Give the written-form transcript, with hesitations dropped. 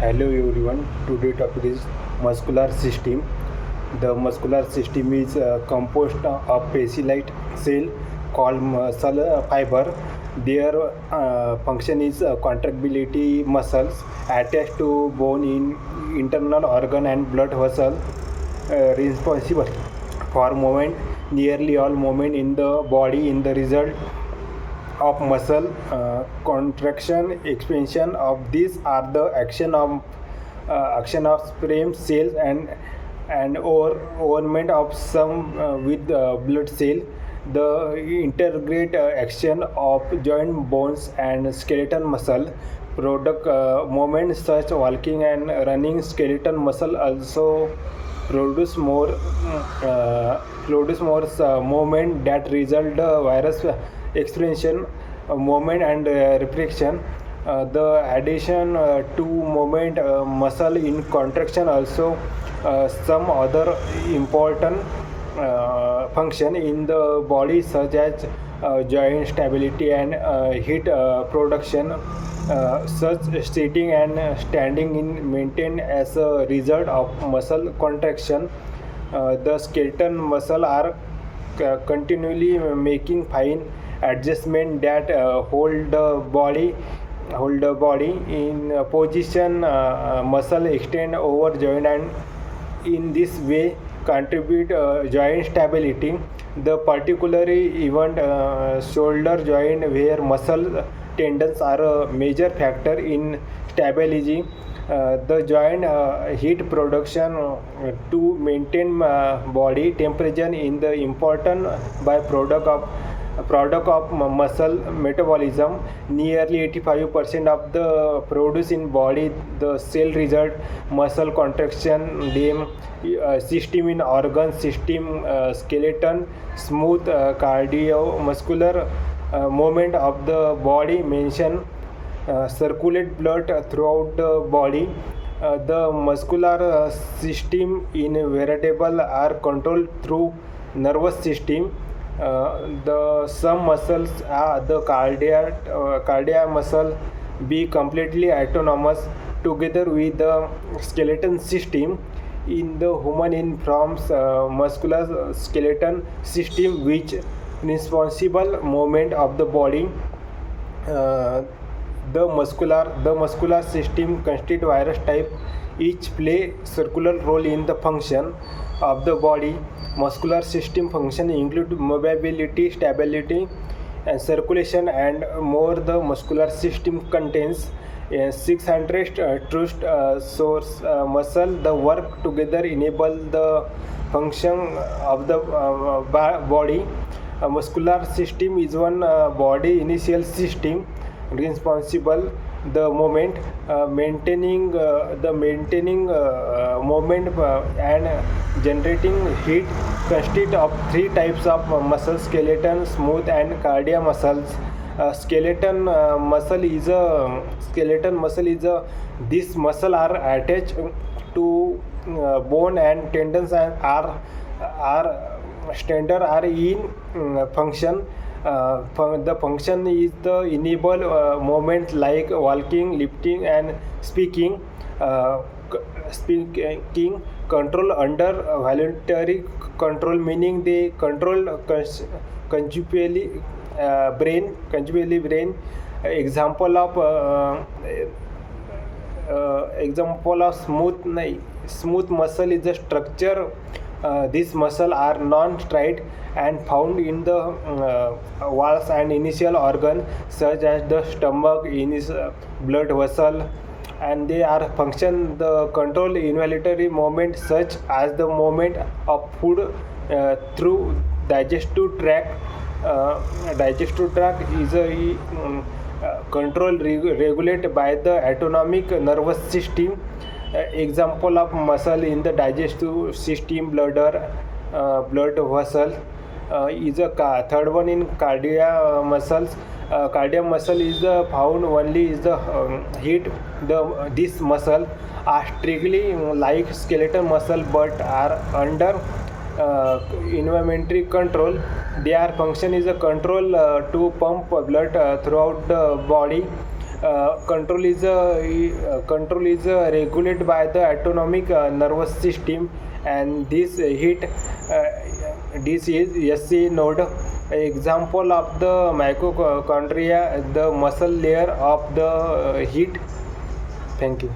Hello everyone. Today topic is muscular system. The muscular system is composed of fasciolate cell called muscle fiber. Their function is contractility muscles attached to bone in internal organ and blood vessel responsible for movement. Nearly all movement in the body in the result of muscle contraction expansion of these are the action of sperm cells and or overment of some with blood cell. The integrate action of joint bones and skeletal muscle product movement such walking and running. Skeletal muscle also produce more movement that result virus expansion, movement and reflection. The addition to movement muscle in contraction also some other important function in the body such as joint stability and heat production. Such sitting and standing in maintained as a result of muscle contraction. The skeletal muscle are continually making fine adjustment that hold the body in position. Muscle extend over joint and in this way contribute joint stability. The particularly event shoulder joint where muscle tendons are a major factor in stability. The joint heat production to maintain body temperature in the important by product of muscle metabolism. Nearly 85% of the produce in body the cell result muscle contraction. Them system in organ system skeleton smooth cardiovascular movement of the body mention circulate blood throughout the body. The muscular system in variable are controlled through nervous system. The some muscles the cardiac muscle be completely autonomous together with the skeleton system. In the human in forms muscular skeleton system which responsible movement of the body. uh, the muscular system constitute virus type each play circular role in the function of the body. Muscular system function include mobility, stability and circulation and more. The muscular system contains 600 trust source muscle the work together enable the function of the body. A muscular system is one body initial system responsible the moment maintaining movement and generating heat. Consist of three types of muscle: skeleton, smooth and cardiac muscles. Skeleton muscle is a these muscle are attached to bone and tendons and are standard are in function. The function is the enable movement like walking, lifting and speaking. Speaking control under voluntary control, meaning they control conjugaly brain. Example of smooth muscle is a structure. These muscle are non-straight and found in the walls and initial organ such as the stomach, blood vessel, and they are function the control involuntary movement such as the movement of food through digestive tract. Digestive tract is control regulated by the autonomic nervous system. Example of muscle in the digestive system bladder, blood vessel is a third one in cardiac muscles. Cardiac muscle is found only is the heat. This muscle are strictly like skeletal muscle but are under environmental control. Their function is a control to pump blood throughout the body. control is regulated by the autonomic nervous system, and this this is SC node. Example of the mitochondria, the muscle layer of the heat. Thank you.